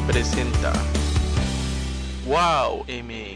presenta WowMX.tv.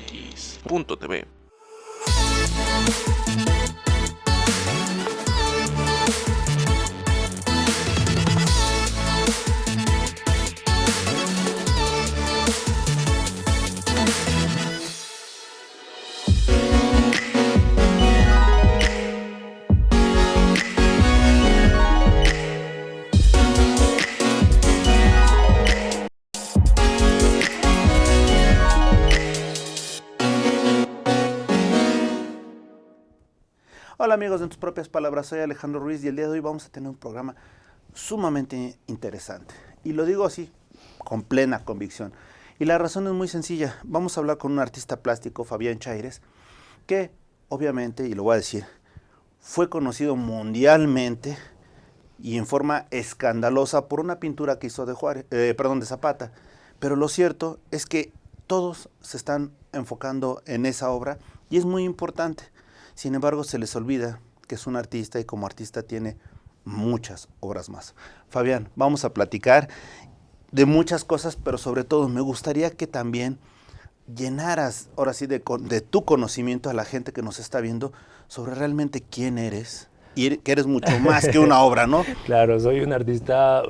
Hola amigos de En Tus Propias Palabras, soy Alejandro Ruiz y el día de hoy vamos a tener un programa sumamente interesante. Y lo digo así, con plena convicción. Y la razón es muy sencilla. Vamos a hablar con un artista plástico, Fabián Chaires, que obviamente, y lo voy a decir, fue conocido mundialmente y en forma escandalosa por una pintura que hizo de Zapata. Pero lo cierto es que todos se están enfocando en esa obra y es muy importante. Sin embargo, se les olvida que es un artista y como artista tiene muchas obras más. Fabián, vamos a platicar de muchas cosas, pero sobre todo me gustaría que también llenaras, ahora sí, de tu conocimiento a la gente que nos está viendo sobre realmente quién eres y que eres mucho más que una obra, ¿no? Claro, soy un artista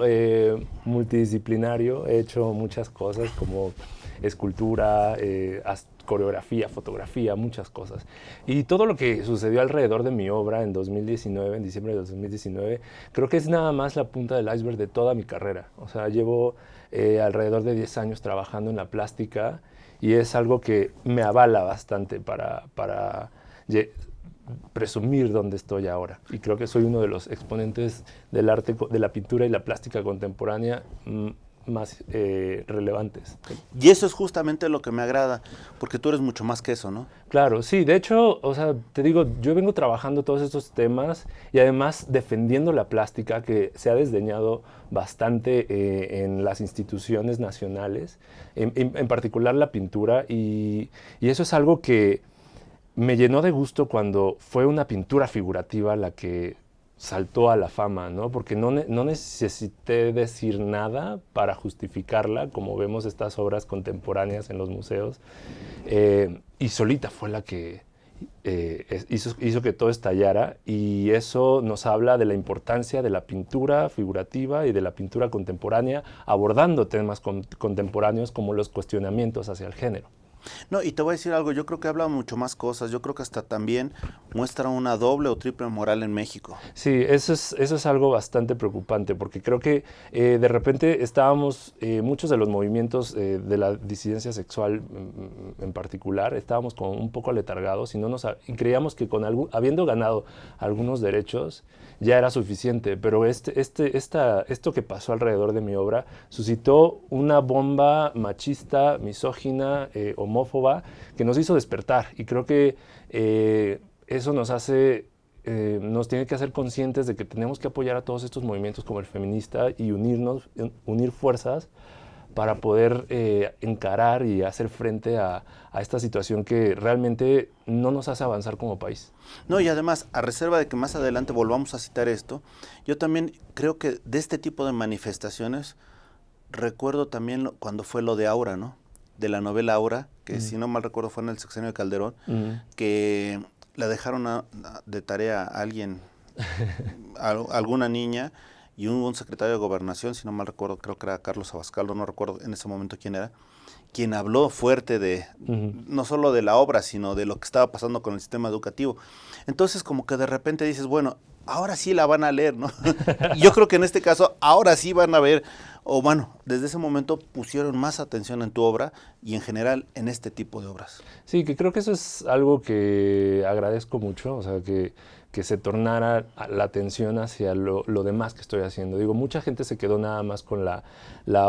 multidisciplinario, he hecho muchas cosas como escultura, coreografía, fotografía, muchas cosas. Y todo lo que sucedió alrededor de mi obra en 2019, en diciembre de 2019, creo que es nada más la punta del iceberg de toda mi carrera. O sea, llevo alrededor de 10 años trabajando en la plástica y es algo que me avala bastante para presumir dónde estoy ahora. Y creo que soy uno de los exponentes del arte, de la pintura y la plástica contemporánea más relevantes. Y eso es justamente lo que me agrada, porque tú eres mucho más que eso, ¿no? Claro, sí, de hecho, o sea, te digo, yo vengo trabajando todos estos temas y además defendiendo la plástica que se ha desdeñado bastante en las instituciones nacionales, en particular la pintura, y eso es algo que me llenó de gusto cuando fue una pintura figurativa la que saltó a la fama, ¿no? Porque no necesité decir nada para justificarla, como vemos estas obras contemporáneas en los museos, y solita fue la que hizo que todo estallara, y eso nos habla de la importancia de la pintura figurativa y de la pintura contemporánea, abordando temas contemporáneos como los cuestionamientos hacia el género. No, y te voy a decir algo, yo creo que habla mucho más cosas, yo creo que hasta también muestra una doble o triple moral en México. Sí, eso es algo bastante preocupante, porque creo que de repente estábamos, muchos de los movimientos de la disidencia sexual en particular, estábamos como un poco aletargados y creíamos que habiendo ganado algunos derechos ya era suficiente, pero esto que pasó alrededor de mi obra suscitó una bomba machista, misógina, homófoba, que nos hizo despertar, y creo que eso nos tiene que hacer conscientes de que tenemos que apoyar a todos estos movimientos como el feminista y unir fuerzas para poder encarar y hacer frente a esta situación que realmente no nos hace avanzar como país. No, y además, a reserva de que más adelante volvamos a citar esto, yo también creo que de este tipo de manifestaciones, recuerdo también cuando fue lo de Aura, ¿no? De la novela Aura, que si no mal recuerdo fue en el sexenio de Calderón, que la dejaron de tarea a alguien, a alguna niña, y un secretario de Gobernación, si no mal recuerdo, creo que era Carlos Abascal, no recuerdo en ese momento quién era, quien habló fuerte de, no solo de la obra, sino de lo que estaba pasando con el sistema educativo. Entonces, como que de repente dices, bueno, ahora sí la van a leer, ¿no? Yo creo que en este caso, ahora sí van a ver, o bueno, desde ese momento pusieron más atención en tu obra y en general en este tipo de obras. Sí, que creo que eso es algo que agradezco mucho, o sea, que se tornara la atención hacia lo demás que estoy haciendo. Digo, mucha gente se quedó nada más con la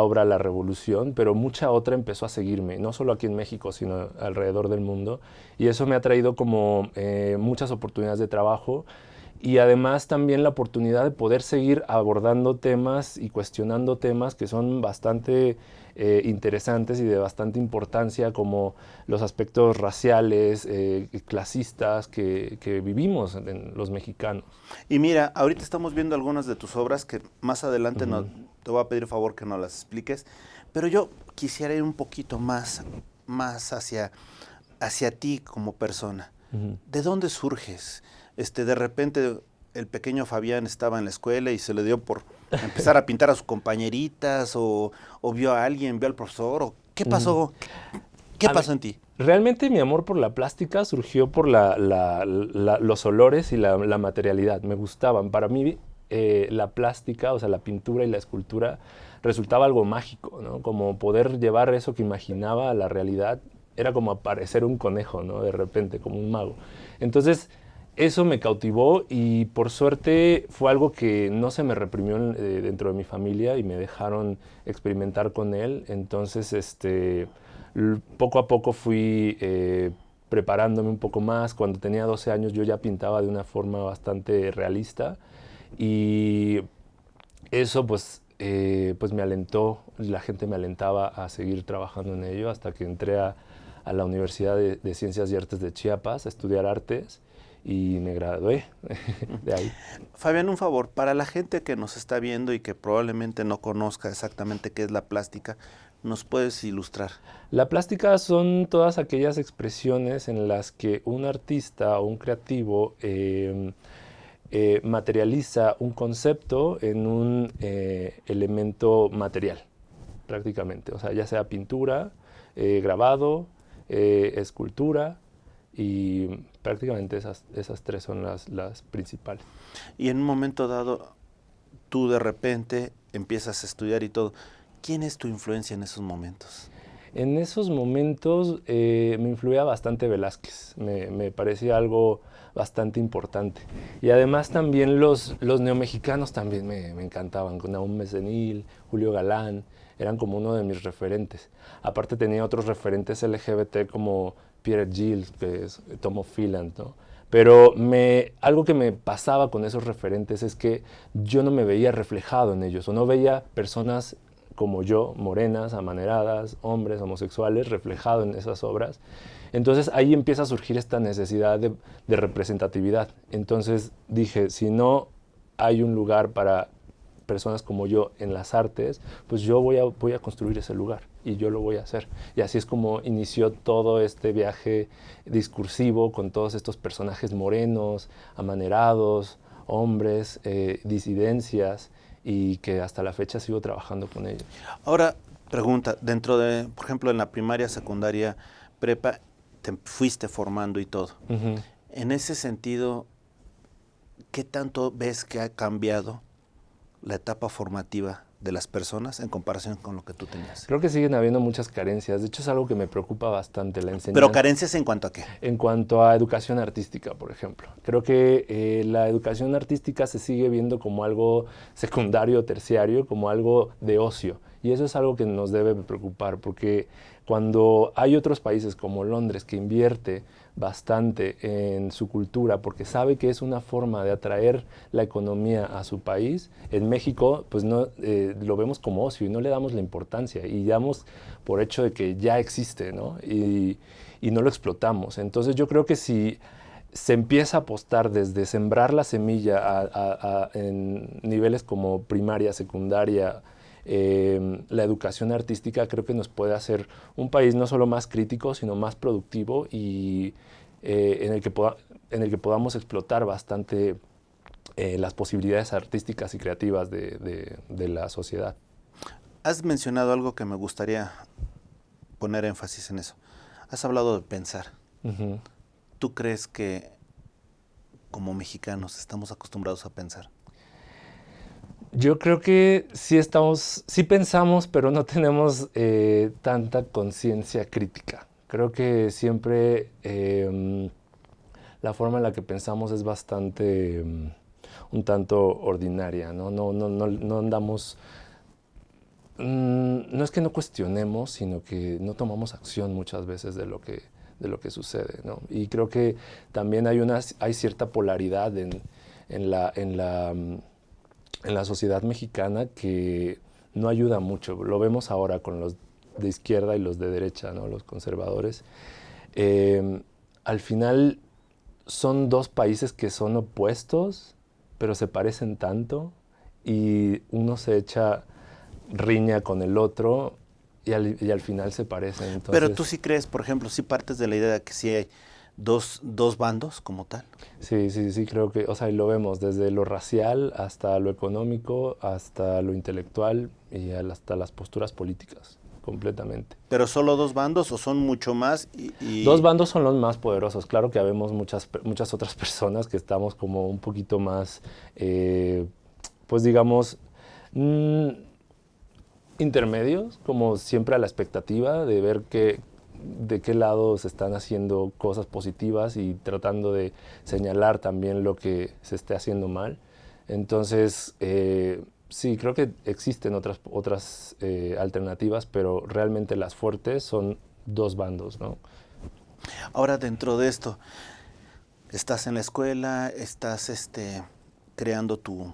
obra La Revolución, pero mucha otra empezó a seguirme, no solo aquí en México, sino alrededor del mundo, y eso me ha traído como muchas oportunidades de trabajo, y además también la oportunidad de poder seguir abordando temas y cuestionando temas que son bastante interesantes y de bastante importancia, como los aspectos raciales, clasistas que vivimos en los mexicanos. Y mira, ahorita estamos viendo algunas de tus obras que más adelante te voy a pedir favor que no las expliques, pero yo quisiera ir un poquito más hacia ti como persona. ¿De dónde surges? De repente el pequeño Fabián estaba en la escuela y se le dio por empezar a pintar a sus compañeritas o vio a alguien, vio al profesor, o ¿qué pasó? ¿Qué pasó en ti? Realmente mi amor por la plástica surgió por los olores y la materialidad. Me gustaban. Para mí la plástica, o sea, la pintura y la escultura resultaba algo mágico, ¿no? Como poder llevar eso que imaginaba a la realidad. Era como aparecer un conejo, ¿no? De repente, como un mago. Entonces, eso me cautivó y por suerte fue algo que no se me reprimió dentro de mi familia y me dejaron experimentar con él. Entonces, poco a poco fui preparándome un poco más. Cuando tenía 12 años yo ya pintaba de una forma bastante realista y eso pues me alentó, la gente me alentaba a seguir trabajando en ello hasta que entré a la Universidad de Ciencias y Artes de Chiapas a estudiar artes y me gradué de ahí. Fabián, un favor, para la gente que nos está viendo y que probablemente no conozca exactamente qué es la plástica, ¿nos puedes ilustrar? La plástica son todas aquellas expresiones en las que un artista o un creativo materializa un concepto en un elemento material, prácticamente. O sea, ya sea pintura, grabado, escultura, y prácticamente esas tres son las principales. Y en un momento dado, tú de repente empiezas a estudiar y todo. ¿Quién es tu influencia en esos momentos? En esos momentos me influía bastante Velázquez, me parecía algo bastante importante. Y además también los neomexicanos también me encantaban, con Nahum Becenil, Julio Galán, eran como uno de mis referentes. Aparte tenía otros referentes LGBT como Pierre Gilles, que es Tomo Phelan, ¿no? Pero algo que me pasaba con esos referentes es que yo no me veía reflejado en ellos, o no veía personas como yo, morenas, amaneradas, hombres, homosexuales, reflejado en esas obras. Entonces ahí empieza a surgir esta necesidad de representatividad. Entonces dije, si no hay un lugar para personas como yo en las artes, pues yo voy a construir ese lugar y yo lo voy a hacer. Y así es como inició todo este viaje discursivo con todos estos personajes morenos, amanerados, hombres, disidencias, y que hasta la fecha sigo trabajando con ellos. Ahora, pregunta, dentro de, por ejemplo, en la primaria, secundaria, prepa, te fuiste formando y todo. En ese sentido, ¿qué tanto ves que ha cambiado la etapa formativa de las personas en comparación con lo que tú tenías? Creo que siguen habiendo muchas carencias. De hecho, es algo que me preocupa bastante, la enseñanza. ¿Pero carencias en cuanto a qué? En cuanto a educación artística, por ejemplo. Creo que la educación artística se sigue viendo como algo secundario, terciario, como algo de ocio. Y eso es algo que nos debe preocupar, porque cuando hay otros países como Londres que invierte bastante en su cultura porque sabe que es una forma de atraer la economía a su país, en México pues no lo vemos como ocio y no le damos la importancia y damos por hecho de que ya existe, ¿no? Y no lo explotamos. Entonces yo creo que si se empieza a apostar desde sembrar la semilla en niveles como primaria, secundaria, la educación artística, creo que nos puede hacer un país no solo más crítico, sino más productivo y en el que podamos explotar bastante las posibilidades artísticas y creativas de la sociedad. Has mencionado algo que me gustaría poner énfasis en eso. Has hablado de pensar. ¿Tú crees que como mexicanos estamos acostumbrados a pensar? Yo creo que sí pensamos, pero no tenemos tanta conciencia crítica. Creo que siempre la forma en la que pensamos es bastante un tanto ordinaria, ¿no? No andamos... no es que no cuestionemos, sino que no tomamos acción muchas veces de lo que sucede, ¿no? Y creo que también hay cierta polaridad en la sociedad mexicana que no ayuda mucho. Lo vemos ahora con los de izquierda y los de derecha, ¿no? Los conservadores. Al final son dos países que son opuestos, pero se parecen tanto y uno se echa riña con el otro y al final se parecen. Entonces, Pero tú sí crees, por ejemplo, sí partes de la idea de que sí hay dos bandos como tal. sí, creo que, o sea, y lo vemos desde lo racial hasta lo económico, hasta lo intelectual y hasta las posturas políticas, completamente. ¿Pero solo dos bandos o son mucho más? Dos bandos son los más poderosos. Claro que habemos muchas otras personas que estamos como un poquito más, pues digamos, intermedios, como siempre a la expectativa de ver de qué lado se están haciendo cosas positivas y tratando de señalar también lo que se esté haciendo mal. Entonces, sí, creo que existen otras alternativas, pero realmente las fuertes son dos bandos, ¿no? Ahora, dentro de esto, estás en la escuela, estás creando tu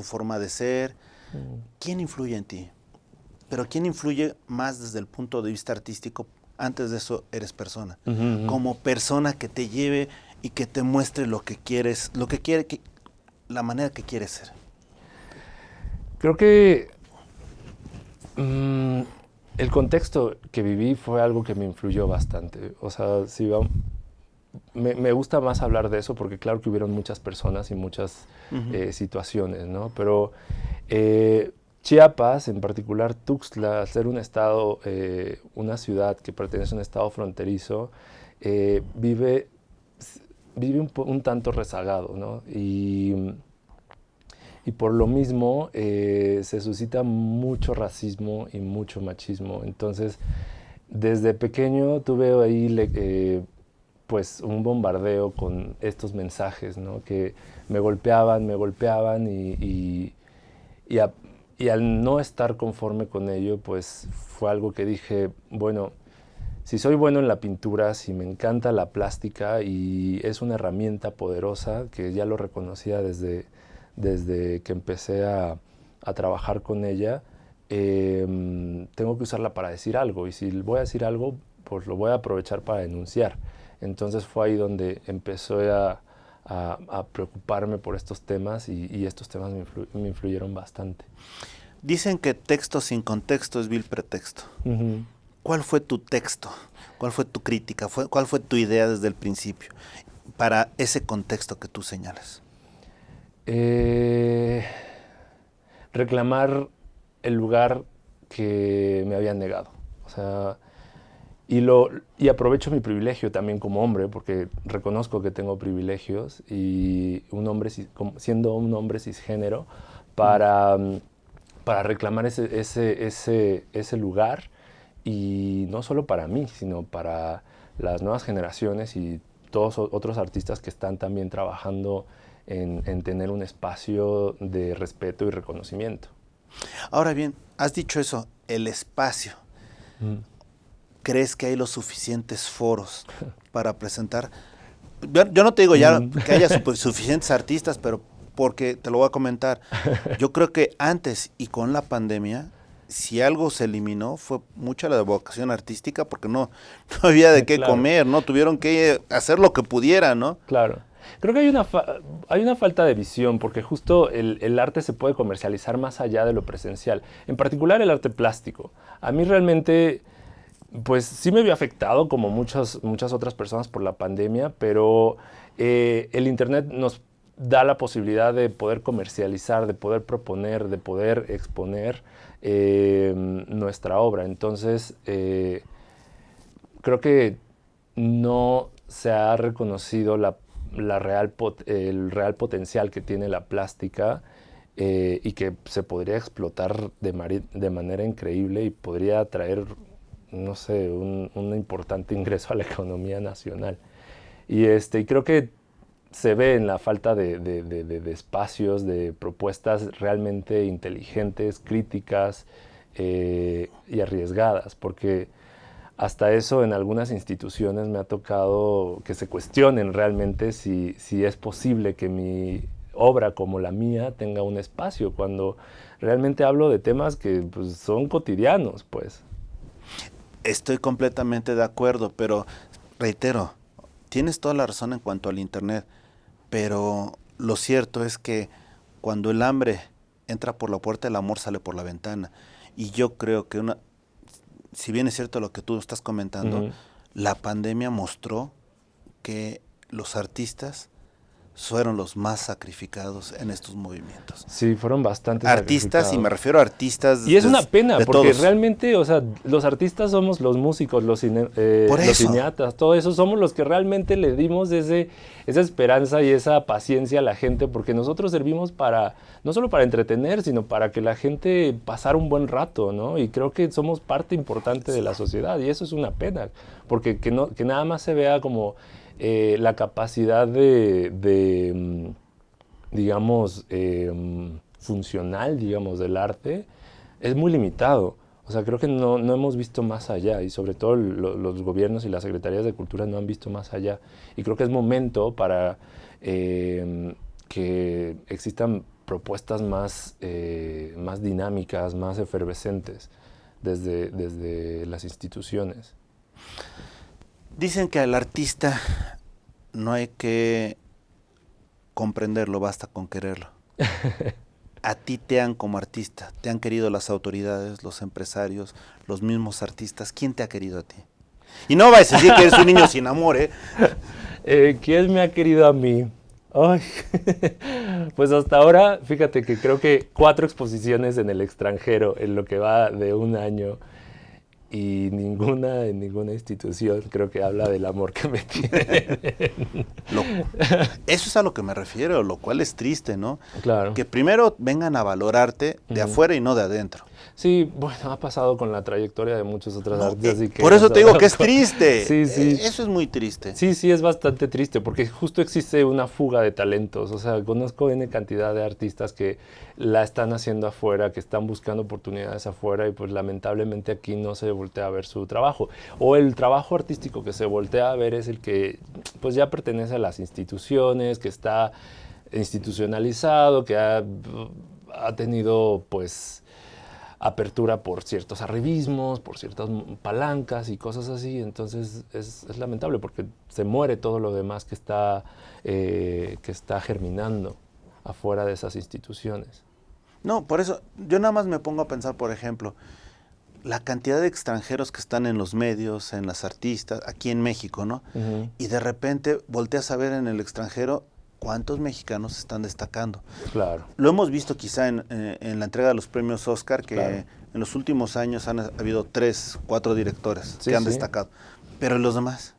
forma de ser. ¿Quién influye en ti? Pero ¿quién influye más desde el punto de vista artístico? Antes de eso, eres persona. Como persona que te lleve y que te muestre lo que quieres, la manera que quieres ser. Creo que el contexto que viví fue algo que me influyó bastante. O sea, me gusta más hablar de eso porque claro que hubieron muchas personas y muchas situaciones, ¿no? Pero Chiapas, en particular Tuxtla, al ser un estado, una ciudad que pertenece a un estado fronterizo, vive un tanto rezagado, ¿no? Y por lo mismo se suscita mucho racismo y mucho machismo. Entonces, desde pequeño tuve ahí pues un bombardeo con estos mensajes, ¿no? Que me golpeaban y al no estar conforme con ello, pues fue algo que dije, bueno, si soy bueno en la pintura, si me encanta la plástica y es una herramienta poderosa que ya lo reconocía desde que empecé a trabajar con ella, tengo que usarla para decir algo y si voy a decir algo, pues lo voy a aprovechar para denunciar. Entonces fue ahí donde empecé a preocuparme por estos temas y estos temas me influyeron bastante. Dicen que texto sin contexto es vil pretexto. Uh-huh. ¿Cuál fue tu texto? ¿Cuál fue tu crítica? ¿Cuál fue tu idea desde el principio para ese contexto que tú señalas? Reclamar el lugar que me habían negado. O sea, y aprovecho mi privilegio también como hombre, porque reconozco que tengo privilegios y siendo un hombre cisgénero, para reclamar ese lugar, y no solo para mí, sino para las nuevas generaciones y todos otros artistas que están también trabajando en tener un espacio de respeto y reconocimiento. Ahora bien, has dicho eso, el espacio. ¿Crees que hay los suficientes foros para presentar? Yo no te digo ya que haya suficientes artistas, pero porque te lo voy a comentar. Yo creo que antes y con la pandemia, si algo se eliminó, fue mucha la vocación artística, porque no había de qué comer, ¿no? Tuvieron que hacer lo que pudieran, ¿no? Claro. Creo que hay una falta de visión, porque justo el arte se puede comercializar más allá de lo presencial. En particular el arte plástico. A mí realmente, pues sí me vio afectado, como muchas otras personas, por la pandemia, pero el internet nos da la posibilidad de poder comercializar, de poder proponer, de poder exponer nuestra obra. Entonces, creo que no se ha reconocido el real potencial que tiene la plástica y que se podría explotar de manera increíble y podría traer, no sé, un importante ingreso a la economía nacional. Y creo que se ve en la falta de espacios, de propuestas realmente inteligentes, críticas y arriesgadas, porque hasta eso en algunas instituciones me ha tocado que se cuestionen realmente si es posible que mi obra como la mía tenga un espacio, cuando realmente hablo de temas que pues, son cotidianos, pues. Estoy completamente de acuerdo, pero reitero, tienes toda la razón en cuanto al internet, pero lo cierto es que cuando el hambre entra por la puerta, el amor sale por la ventana. Y yo creo que si bien es cierto lo que tú estás comentando, la pandemia mostró que los artistas fueron los más sacrificados en estos movimientos. Sí, fueron bastante artistas, y me refiero a artistas. Y es una pena, porque todos. realmente, o sea, los artistas somos los músicos, los cineastas, todo eso, somos los que realmente le dimos esa esperanza y esa paciencia a la gente, porque nosotros servimos no solo para entretener, sino para que la gente pasara un buen rato, ¿no? Y creo que somos parte importante de la sociedad, y eso es una pena, porque que nada más se vea como la capacidad digamos, funcional, digamos, del arte, es muy limitado. O sea, creo que no hemos visto más allá, y sobre todo los gobiernos y las secretarías de cultura no han visto más allá. Y creo que es momento para que existan propuestas más dinámicas, más efervescentes desde las instituciones. Dicen que al artista no hay que comprenderlo, basta con quererlo. A ti como artista, te han querido las autoridades, los empresarios, los mismos artistas. ¿Quién te ha querido a ti? Y no vas a decir que eres un niño sin amor, ¿eh? ¿Quién me ha querido a mí? Ay, pues hasta ahora, fíjate que creo que 4 exposiciones en el extranjero en lo que va de un año, y ninguna en ninguna institución creo que habla del amor que me tienen. Eso es a lo que me refiero, lo cual es triste, ¿no? Claro. Que primero vengan a valorarte de afuera y no de adentro. Sí, bueno, ha pasado con la trayectoria de muchos otros artistas. Así que por eso te digo que es triste. Sí, sí. Eso es muy triste. Sí, es bastante triste, porque justo existe una fuga de talentos. O sea, conozco N cantidad de artistas que la están haciendo afuera, que están buscando oportunidades afuera, y pues lamentablemente aquí no se voltea a ver su trabajo. O el trabajo artístico que se voltea a ver es el que pues ya pertenece a las instituciones, que está institucionalizado, que ha tenido pues apertura por ciertos arribismos, por ciertas palancas y cosas así. Entonces es lamentable, porque se muere todo lo demás que está germinando afuera de esas instituciones. No, por eso yo nada más me pongo a pensar, por ejemplo, la cantidad de extranjeros que están en los medios, en las artistas, aquí en México, ¿no? Y de repente volteas a ver en el extranjero cuántos mexicanos están destacando. Claro. Lo hemos visto quizá en la entrega de los premios Oscar, que claro. En los últimos años han habido 3, 4 directores que han destacado. Pero los demás.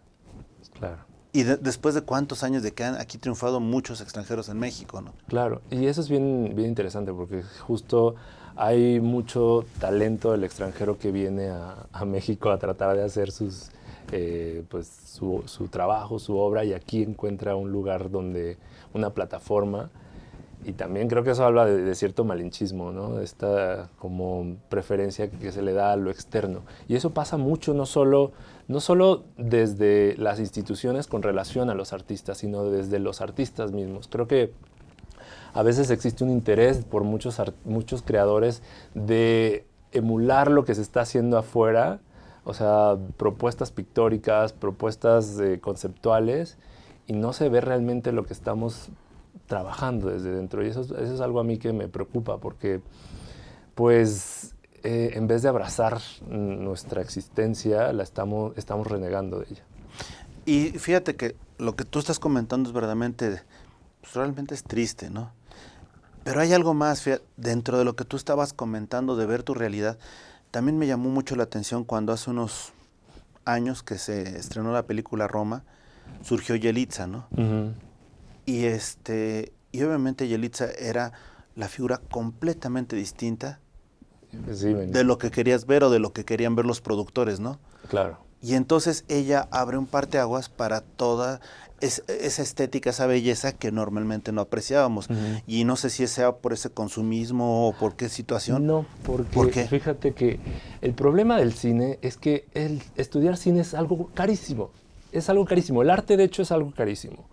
Claro. Y después de cuántos años de que han aquí triunfado muchos extranjeros en México, ¿no? Claro, y eso es bien interesante, porque justo hay mucho talento del extranjero que viene a México a tratar de hacer su trabajo, su obra, y aquí encuentra un lugar una plataforma. Y también creo que eso habla de cierto malinchismo, ¿no? Esta como preferencia que se le da a lo externo. Y eso pasa mucho, no solo desde las instituciones con relación a los artistas, sino desde los artistas mismos. Creo que a veces existe un interés por muchos creadores de emular lo que se está haciendo afuera, o sea, propuestas pictóricas, propuestas conceptuales, y no se ve realmente lo que estamos trabajando desde dentro. Y eso es algo a mí que me preocupa, porque pues en vez de abrazar nuestra existencia, estamos renegando de ella. Y fíjate que lo que tú estás comentando es verdaderamente, pues realmente es triste, ¿no? Pero hay algo más, fíjate, dentro de lo que tú estabas comentando de ver tu realidad. También me llamó mucho la atención cuando hace unos años que se estrenó la película Roma, surgió Yelitza, ¿no? Y obviamente Yelitza era la figura completamente distinta de lo que querías ver o de lo que querían ver los productores, ¿no? Claro. Y entonces ella abre un parteaguas para toda esa estética, esa belleza que normalmente no apreciábamos. Y no sé si sea por ese consumismo o por qué situación. No, porque fíjate que el problema del cine es que estudiar cine es algo carísimo. Es algo carísimo. El arte, de hecho, es algo carísimo.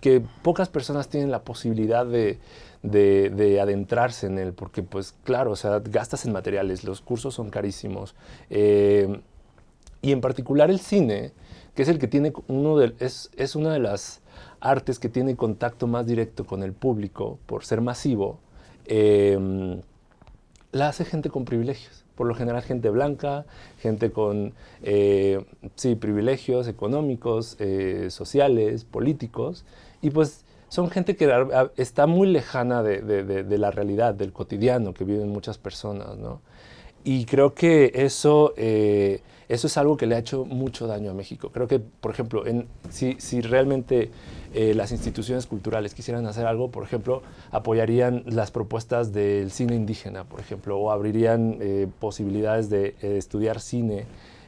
Que pocas personas tienen la posibilidad de adentrarse en él, porque pues claro, o sea, gastas en materiales, los cursos son carísimos, y en particular el cine, que es el que tiene es una de las artes que tiene contacto más directo con el público por ser masivo, la hace gente con privilegios. Por lo general gente blanca, gente con privilegios económicos, sociales, políticos, y pues son gente que está muy lejana de la realidad, del cotidiano que viven muchas personas, ¿no? Y creo que eso es algo que le ha hecho mucho daño a México. Creo que, por ejemplo, si realmente las instituciones culturales quisieran hacer algo, por ejemplo, apoyarían las propuestas del cine indígena, por ejemplo, o abrirían posibilidades de estudiar cine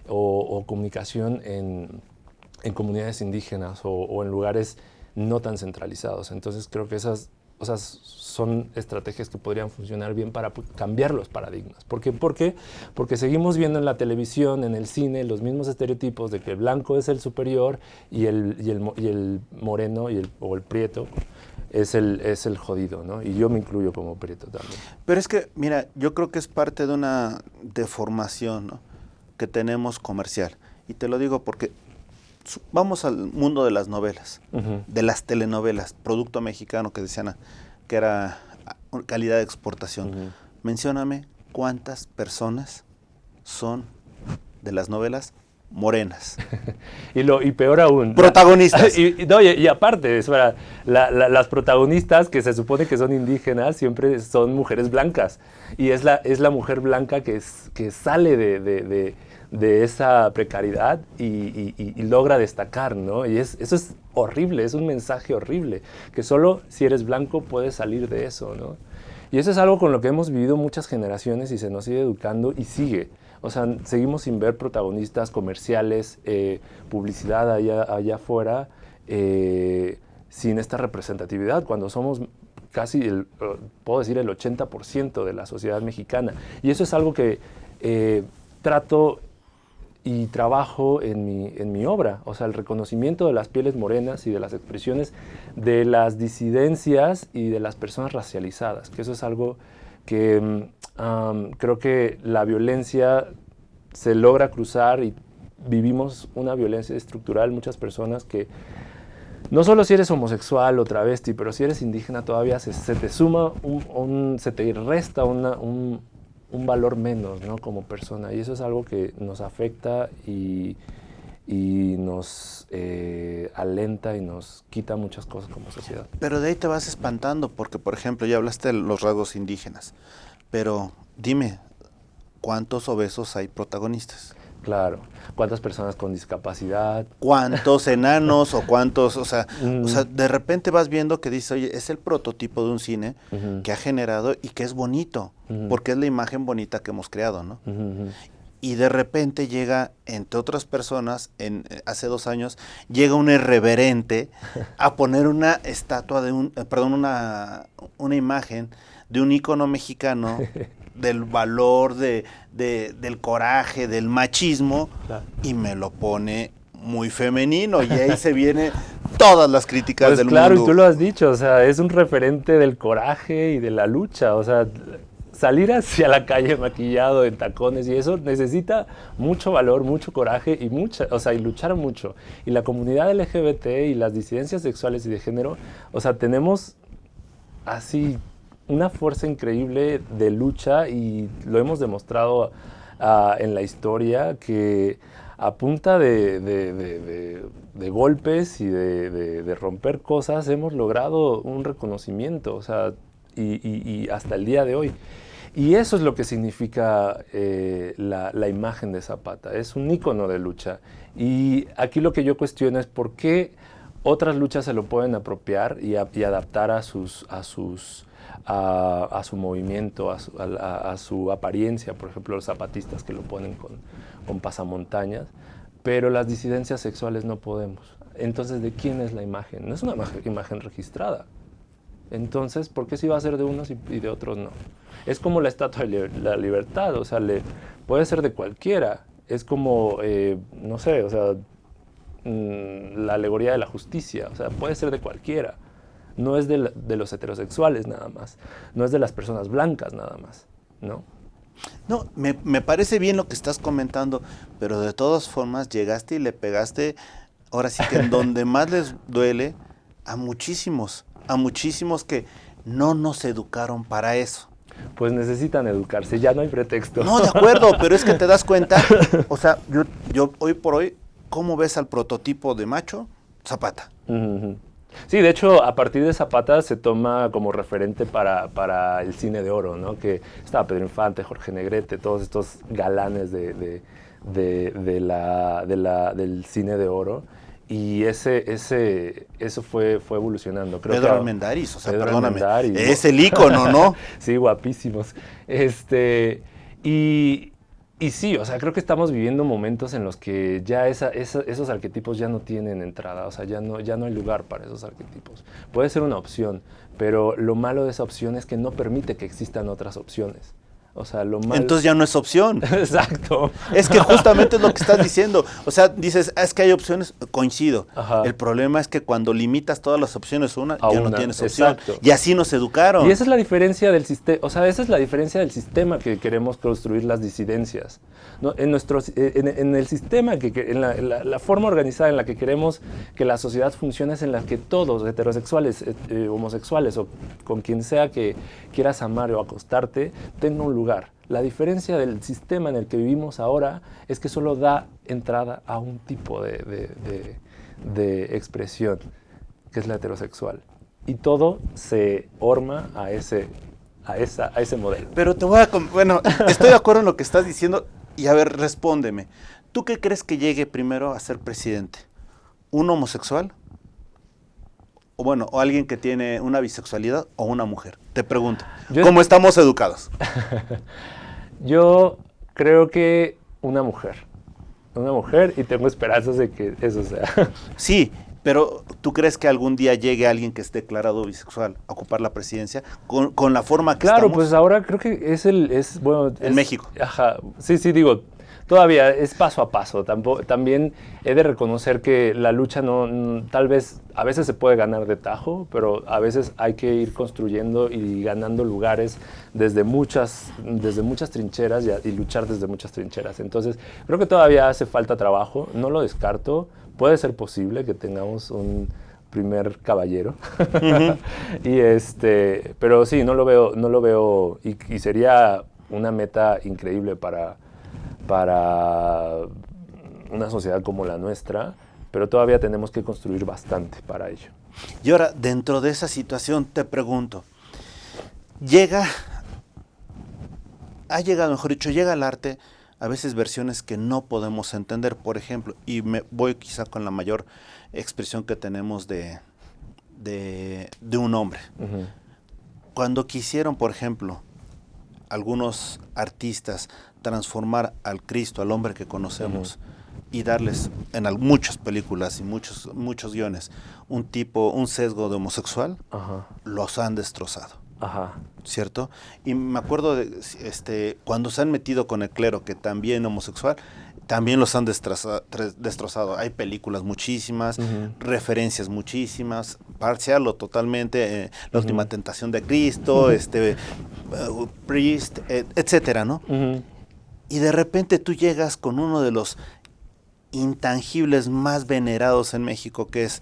o comunicación en comunidades indígenas o en lugares no tan centralizados. Entonces creo que esas son estrategias que podrían funcionar bien para cambiar los paradigmas. ¿Por qué? Porque seguimos viendo en la televisión, en el cine, los mismos estereotipos de que el blanco es el superior y el moreno o el prieto es el jodido, ¿no? Y yo me incluyo como prieto también. Pero es que, mira, yo creo que es parte de una deformación, ¿no?, que tenemos comercial. Y te lo digo porque vamos al mundo de las novelas, de las telenovelas, producto mexicano que decían que era calidad de exportación. Mencióname cuántas personas son de las novelas morenas. y peor aún. Protagonistas. Y aparte, las protagonistas que se supone que son indígenas siempre son mujeres blancas. Y es la mujer blanca que sale de esa precariedad y logra destacar, ¿no? Y eso es horrible, es un mensaje horrible, que solo si eres blanco puedes salir de eso, ¿no? Y eso es algo con lo que hemos vivido muchas generaciones y se nos sigue educando y sigue. O sea, seguimos sin ver protagonistas comerciales, publicidad allá afuera, sin esta representatividad, cuando somos casi, puedo decir, el 80% de la sociedad mexicana. Y eso es algo que trato y trabajo en mi obra, o sea, el reconocimiento de las pieles morenas y de las expresiones de las disidencias y de las personas racializadas, que eso es algo que creo que la violencia se logra cruzar y vivimos una violencia estructural, muchas personas que no solo si eres homosexual o travesti, pero si eres indígena todavía se te suma, se te resta un valor menos, ¿no?, como persona, y eso es algo que nos afecta y nos alenta y nos quita muchas cosas como sociedad. Pero de ahí te vas espantando porque, por ejemplo, ya hablaste de los rasgos indígenas, pero dime, ¿cuántos obesos hay protagonistas? Claro, ¿cuántas personas con discapacidad? ¿Cuántos enanos o cuántos? O sea, de repente vas viendo que dice, oye, es el prototipo de un cine que ha generado y que es bonito, porque es la imagen bonita que hemos creado, ¿no? Y de repente llega, entre otras personas, hace 2 años, llega un irreverente a poner una estatua una imagen de un ícono mexicano del valor, del coraje, del machismo, claro, y me lo pone muy femenino, y ahí se vienen todas las críticas pues del claro, mundo. Y tú lo has dicho, o sea, es un referente del coraje y de la lucha, o sea, salir hacia la calle maquillado en tacones y eso necesita mucho valor, mucho coraje y luchar mucho. Y la comunidad LGBT y las disidencias sexuales y de género, o sea, tenemos así una fuerza increíble de lucha y lo hemos demostrado en la historia, que a punta de golpes y de romper cosas hemos logrado un reconocimiento, o sea, y hasta el día de hoy. Y eso es lo que significa la imagen de Zapata, es un ícono de lucha. Y aquí lo que yo cuestiono es por qué otras luchas se lo pueden apropiar y adaptar a su movimiento, a su apariencia, por ejemplo los zapatistas que lo ponen con pasamontañas, pero las disidencias sexuales no podemos. Entonces, ¿de quién es la imagen? No es una imagen registrada. Entonces, ¿por qué sí va a ser de unos y de otros no? Es como la Estatua de la Libertad, o sea, puede ser de cualquiera. Es como, no sé, o sea, la alegoría de la justicia, o sea, puede ser de cualquiera. No es de los heterosexuales nada más, no es de las personas blancas nada más, ¿no? No, me parece bien lo que estás comentando, pero de todas formas llegaste y le pegaste, ahora sí que en donde más les duele, a muchísimos que no nos educaron para eso. pues necesitan educarse, ya no hay pretexto. No, de acuerdo, pero es que te das cuenta, o sea, yo hoy por hoy, ¿cómo ves al prototipo de macho? Zapata. Ujú. Sí, de hecho, a partir de Zapata se toma como referente para el cine de oro, ¿no? Que estaba Pedro Infante, Jorge Negrete, todos estos galanes del cine de oro. Y eso fue evolucionando. Creo Pedro que Armendáriz, o sea, Pedro perdóname, Armendáriz, es el ícono, ¿no? Sí, guapísimos. Y sí, o sea, creo que estamos viviendo momentos en los que ya esos arquetipos ya no tienen entrada, o sea, ya no hay lugar para esos arquetipos. Puede ser una opción, pero lo malo de esa opción es que no permite que existan otras opciones. O sea, lo malo... Entonces ya no es opción. Exacto. Es que justamente es lo que estás diciendo. O sea, dices, es que hay opciones, coincido. Ajá. El problema es que cuando limitas todas las opciones a A ya no una, tienes opción. exacto. Y así nos educaron. Y esa es la diferencia del sistema, o sea, esa es la diferencia del sistema que queremos construir las disidencias. ¿No? En el sistema, en la forma organizada en la que queremos que la sociedad funcione es en la que todos, heterosexuales, homosexuales o con quien sea que quieras amar o acostarte, tenga un lugar. La diferencia del sistema en el que vivimos ahora es que solo da entrada a un tipo de expresión, que es la heterosexual. Y todo se horma a ese modelo. Pero bueno, estoy de acuerdo en lo que estás diciendo. Y a ver, respóndeme. ¿Tú qué crees que llegue primero a ser presidente? ¿Un homosexual? O bueno, o alguien que tiene una bisexualidad o una mujer. Te pregunto, ¿cómo estamos educados? Yo creo que una mujer, y tengo esperanzas de que eso sea. Sí, pero ¿tú crees que algún día llegue alguien que esté declarado bisexual a ocupar la presidencia con la forma que Claro, estamos? pues ahora creo que En México. Ajá, sí, digo, todavía es paso a paso. También he de reconocer que la lucha tal vez a veces se puede ganar de tajo, pero a veces hay que ir construyendo y ganando lugares desde muchas trincheras y luchar desde muchas trincheras. Entonces, creo que todavía hace falta trabajo, no lo descarto. Puede ser posible que tengamos un primer caballero. Uh-huh. Pero sí, no lo veo y sería una meta increíble para una sociedad como la nuestra, pero todavía tenemos que construir bastante para ello. Y ahora, dentro de esa situación, te pregunto, llega al arte a veces versiones que no podemos entender, por ejemplo, y me voy quizá con la mayor expresión que tenemos de un hombre. Uh-huh. Cuando quisieron, por ejemplo, algunos artistas transformar al Cristo, al hombre que conocemos, uh-huh, y darles en muchas películas y muchos guiones un sesgo de homosexual, uh-huh, los han destrozado. Ajá. ¿Cierto? Y me acuerdo de cuando se han metido con el clero, que también homosexual, también los han destrozado. Hay películas muchísimas, uh-huh, referencias muchísimas, parcial o totalmente, La Última Tentación de Cristo, uh-huh, Priest, etcétera, ¿no? Uh-huh. Y de repente tú llegas con uno de los intangibles más venerados en México, que es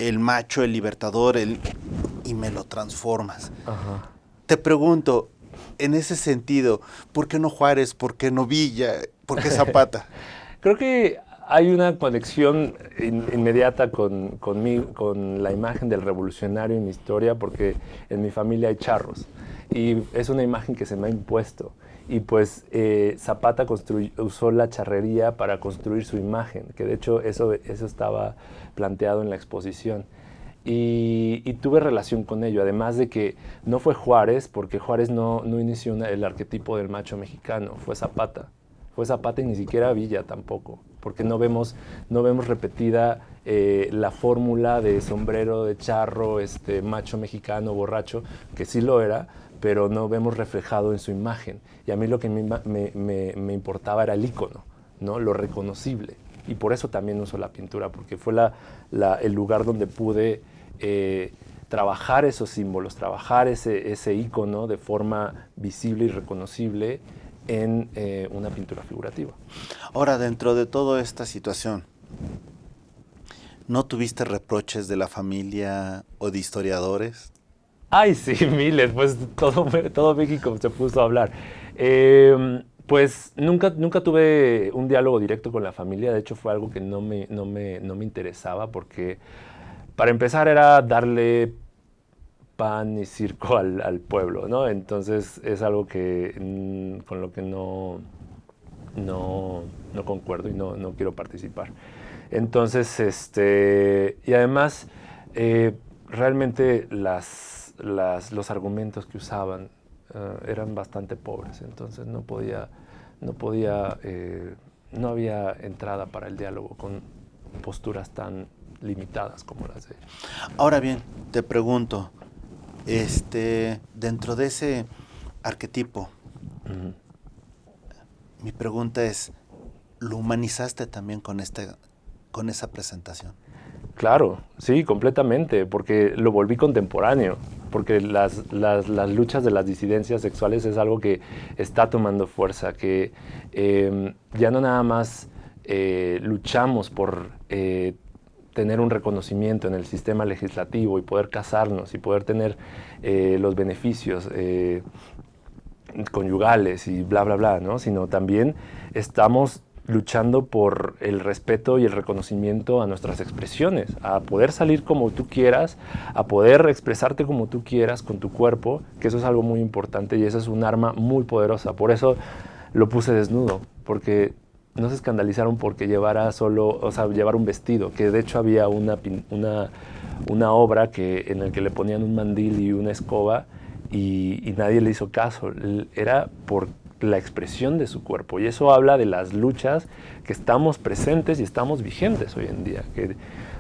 el macho, el libertador, y me lo transformas. Ajá. Te pregunto, en ese sentido, ¿por qué no Juárez? ¿Por qué no Villa? ¿Por qué Zapata? Creo que hay una conexión inmediata con la imagen del revolucionario en mi historia, porque en mi familia hay charros, y es una imagen que se me ha impuesto. Y pues Zapata usó la charrería para construir su imagen, que de hecho eso estaba planteado en la exposición. Y tuve relación con ello, además de que no fue Juárez, porque Juárez no inició el arquetipo del macho mexicano, fue Zapata. Fue Zapata y ni siquiera Villa tampoco, porque no vemos repetida la fórmula de sombrero de charro, macho mexicano, borracho, que sí lo era, pero no vemos reflejado en su imagen. Y a mí lo que me importaba era el ícono, ¿no? Lo reconocible. Y por eso también uso la pintura, porque fue el lugar donde pude trabajar esos símbolos, trabajar ese ícono de forma visible y reconocible en una pintura figurativa. Ahora, dentro de toda esta situación, ¿no tuviste reproches de la familia o de historiadores? Ay, sí, miles, pues todo México se puso a hablar. Pues nunca tuve un diálogo directo con la familia, de hecho fue algo que no me interesaba porque para empezar era darle pan y circo al pueblo, ¿no? Entonces es algo que con lo que no concuerdo y no quiero participar. Entonces, y además, realmente los argumentos que usaban eran bastante pobres, entonces no había entrada para el diálogo con posturas tan limitadas como las de ellos. Ahora bien, te pregunto, dentro de ese arquetipo, Ujú. mi pregunta es, ¿lo humanizaste también con esa presentación? Claro, sí, completamente, porque lo volví contemporáneo, porque las luchas de las disidencias sexuales es algo que está tomando fuerza, que ya no nada más luchamos por tener un reconocimiento en el sistema legislativo y poder casarnos y poder tener los beneficios conyugales y bla, bla, bla, ¿no? Sino también estamos luchando por el respeto y el reconocimiento a nuestras expresiones, a poder salir como tú quieras, a poder expresarte como tú quieras con tu cuerpo, que eso es algo muy importante y eso es un arma muy poderosa. Por eso lo puse desnudo, porque no se escandalizaron porque llevara llevar un vestido, que de hecho había una obra en la que le ponían un mandil y una escoba y nadie le hizo caso. Era por la expresión de su cuerpo y eso habla de las luchas que estamos presentes y estamos vigentes hoy en día, que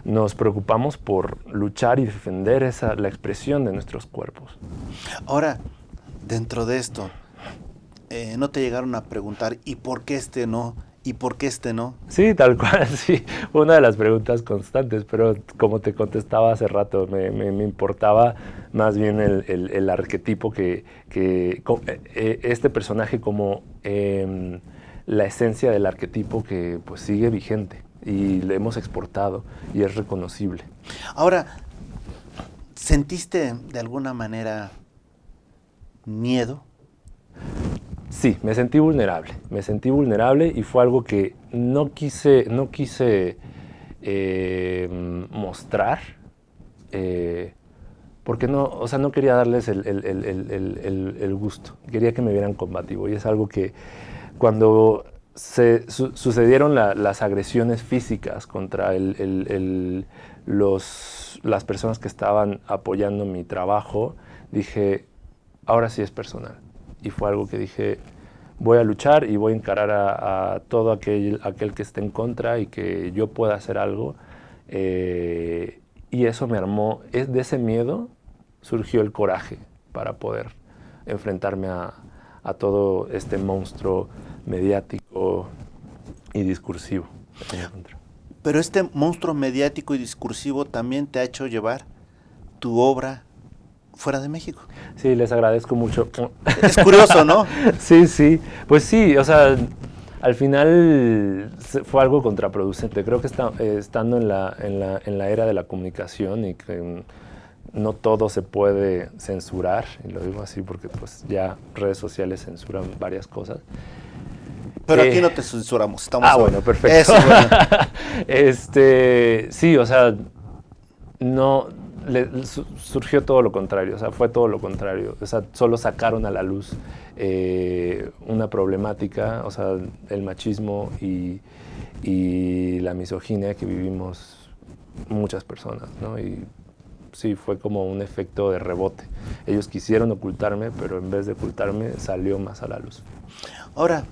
nos preocupamos por luchar y defender la expresión de nuestros cuerpos. Ahora, dentro de esto, ¿no te llegaron a preguntar ¿y por qué no? ¿Y por qué no? Sí, tal cual, sí. Fue una de las preguntas constantes, pero como te contestaba hace rato, me importaba más bien el arquetipo este personaje como la esencia del arquetipo que pues sigue vigente y le hemos exportado y es reconocible. Ahora, ¿sentiste de alguna manera miedo? Sí, me sentí vulnerable y fue algo que no quise mostrar, porque no quería darles el gusto, quería que me vieran combativo y es algo que cuando sucedieron las agresiones físicas contra las personas que estaban apoyando mi trabajo, dije, ahora sí es personal. Y fue algo que dije, voy a luchar y voy a encarar a todo aquel que esté en contra y que yo pueda hacer algo. Y eso me armó, de ese miedo surgió el coraje para poder enfrentarme a todo este monstruo mediático y discursivo. Pero este monstruo mediático y discursivo también te ha hecho llevar tu obra fuera de México. Sí, les agradezco mucho. Es curioso, ¿no? Sí. Pues sí, o sea, al final fue algo contraproducente. Creo que estando en la era de la comunicación y que no todo se puede censurar, y lo digo así porque pues ya redes sociales censuran varias cosas. Pero aquí no te censuramos. Estamos bueno, perfecto. Eso, bueno. Sí, o sea, surgió todo lo contrario, o sea, fue todo lo contrario. O sea, solo sacaron a la luz una problemática, o sea, el machismo y la misoginia que vivimos muchas personas, ¿no? Y sí, fue como un efecto de rebote. Ellos quisieron ocultarme, pero en vez de ocultarme, salió más a la luz. Ahora,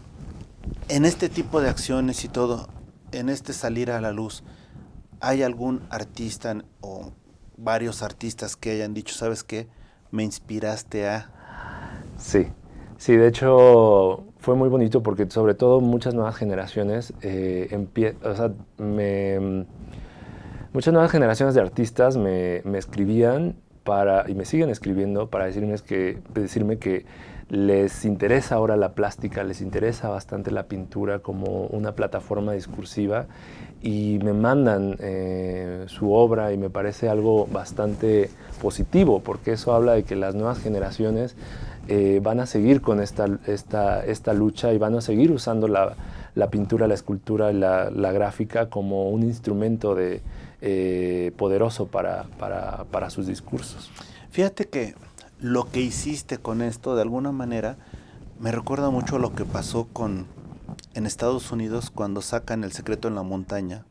en este tipo de acciones y todo, en este salir a la luz, ¿hay algún artista o varios artistas que hayan dicho, ¿sabes qué? Me inspiraste a... Sí, de hecho fue muy bonito porque sobre todo muchas nuevas generaciones muchas nuevas generaciones de artistas me escribían y me siguen escribiendo para decirme que les interesa ahora la plástica, les interesa bastante la pintura como una plataforma discursiva y me mandan su obra y me parece algo bastante positivo porque eso habla de que las nuevas generaciones van a seguir con esta lucha y van a seguir usando la pintura, la escultura y la gráfica como un instrumento poderoso para sus discursos. Fíjate que lo que hiciste con esto, de alguna manera, me recuerda mucho a lo que pasó en Estados Unidos cuando sacan El secreto en la montaña.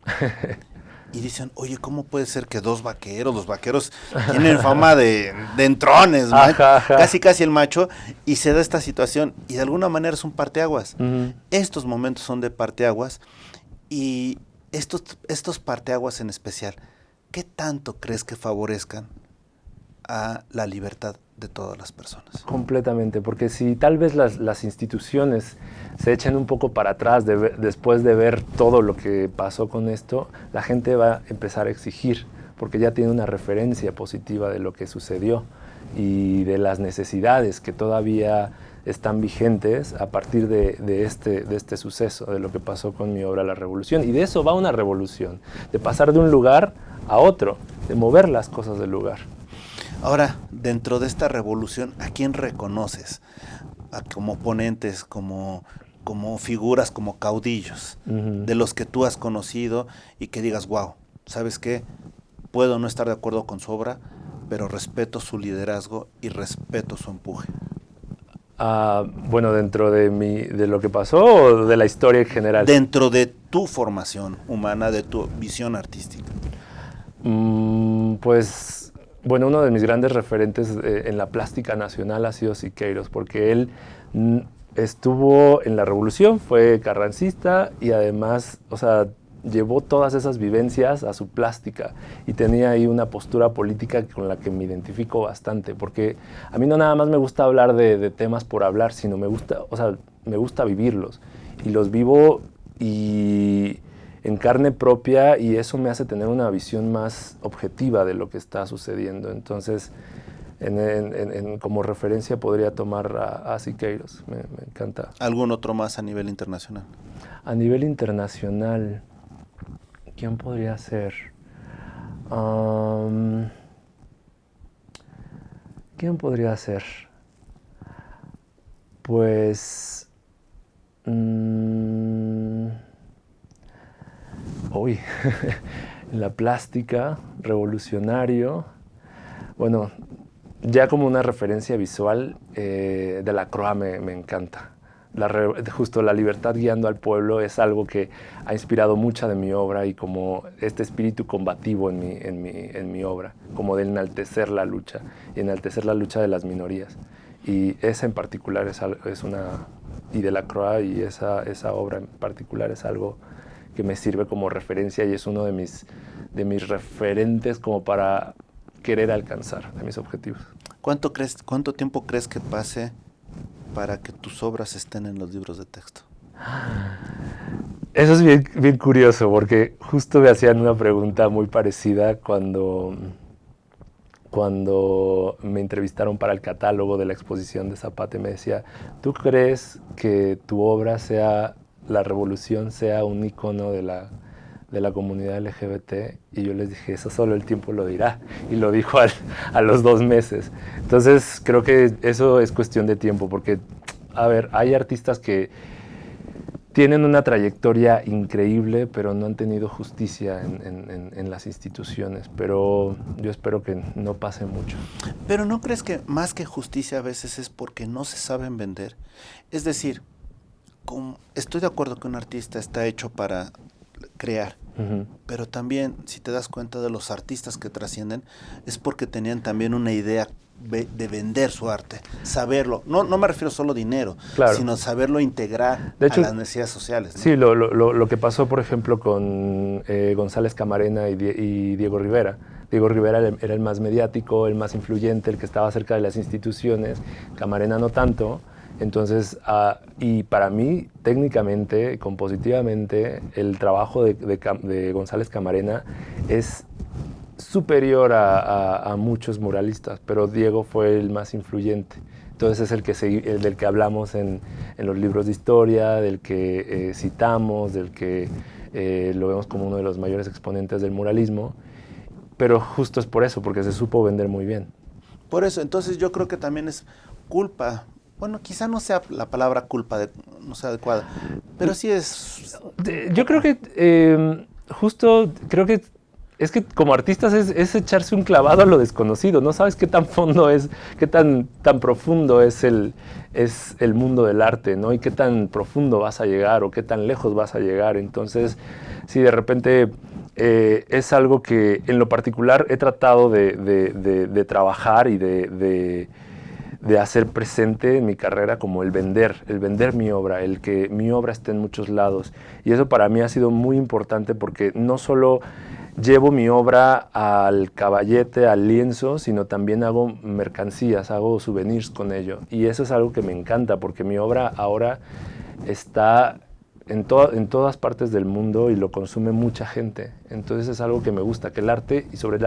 Y dicen, oye, ¿cómo puede ser que los vaqueros tienen fama de entrones, Ajá, ajá. casi el macho, y se da esta situación, y de alguna manera es un parteaguas. Estos momentos son de parteaguas, y estos parteaguas en especial, ¿qué tanto crees que favorezcan a la libertad de todas las personas? Completamente, porque si tal vez las instituciones se echen un poco para atrás después de ver todo lo que pasó con esto, la gente va a empezar a exigir, porque ya tiene una referencia positiva de lo que sucedió y de las necesidades que todavía están vigentes a partir de este suceso, de lo que pasó con mi obra La Revolución. Y de eso va una revolución, de pasar de un lugar a otro, de mover las cosas del lugar. Ahora, dentro de esta revolución, ¿a quién reconoces? Como ponentes, como figuras, como caudillos, de los que tú has conocido y que digas, wow, ¿sabes qué? Puedo no estar de acuerdo con su obra, pero respeto su liderazgo y respeto su empuje. Bueno, dentro de lo que pasó o de la historia en general. Dentro de tu formación humana, de tu visión artística. Pues, bueno, uno de mis grandes referentes en la plástica nacional ha sido Siqueiros, porque él estuvo en la Revolución, fue carrancista y además, o sea, llevó todas esas vivencias a su plástica y tenía ahí una postura política con la que me identifico bastante, porque a mí no nada más me gusta hablar de temas por hablar, sino me gusta vivirlos y los vivo y en carne propia y eso me hace tener una visión más objetiva de lo que está sucediendo. Entonces, como referencia podría tomar a Siqueiros, me encanta. ¿Algún otro más a nivel internacional? A nivel internacional, ¿quién podría ser? ¿Quién podría ser? Pues... Uy, en la plástica, revolucionario. Bueno, ya como una referencia visual, Delacroix me encanta. Justo la libertad guiando al pueblo es algo que ha inspirado mucha de mi obra y como este espíritu combativo en mi obra, como de enaltecer la lucha de las minorías. Y esa en particular y Delacroix y esa obra en particular es algo que me sirve como referencia y es uno de mis referentes como para querer alcanzar de mis objetivos. ¿Cuánto tiempo crees que pase para que tus obras estén en los libros de texto? Eso es bien curioso, porque justo me hacían una pregunta muy parecida cuando me entrevistaron para el catálogo de la exposición de Zapata. Me decía, ¿tú crees que tu obra La Revolución sea un icono de la comunidad LGBT? Y yo les dije, eso solo el tiempo lo dirá. Y lo dijo a los 2 meses. Entonces creo que eso es cuestión de tiempo, porque, a ver, hay artistas que tienen una trayectoria increíble, pero no han tenido justicia en las instituciones. Pero yo espero que no pase mucho. Pero ¿no crees que más que justicia a veces es porque no se saben vender? Es decir, estoy de acuerdo que un artista está hecho para crear, pero también, si te das cuenta de los artistas que trascienden, es porque tenían también una idea de vender su arte, saberlo, no me refiero solo a dinero, claro, sino saberlo integrar de hecho, a las necesidades sociales, ¿no? Sí, lo que pasó, por ejemplo, con González Camarena y Diego Rivera. Diego Rivera era el más mediático, el más influyente, el que estaba cerca de las instituciones, Camarena no tanto. Entonces, y para mí, técnicamente, compositivamente, el trabajo de González Camarena es superior a muchos muralistas, pero Diego fue el más influyente. Entonces es el del que hablamos en los libros de historia, del que citamos, del que lo vemos como uno de los mayores exponentes del muralismo, pero justo es por eso, porque se supo vender muy bien. Por eso, entonces yo creo que también es culpa. Bueno, quizá no sea la palabra culpa, no sea adecuada, pero sí es... Yo creo que justo, creo que es que como artistas es echarse un clavado a lo desconocido. No sabes qué tan fondo es, qué tan profundo es el mundo del arte, ¿no? Y qué tan profundo vas a llegar o qué tan lejos vas a llegar. Entonces, si de repente es algo que en lo particular he tratado de trabajar y de hacer presente en mi carrera, como el vender mi obra, el que mi obra esté en muchos lados. Y eso para mí ha sido muy importante porque no solo llevo mi obra al caballete, al lienzo, sino también hago mercancías, hago souvenirs con ello. Y eso es algo que me encanta porque mi obra ahora está en todas partes del mundo y lo consume mucha gente. Entonces es algo que me gusta, que el arte, y sobre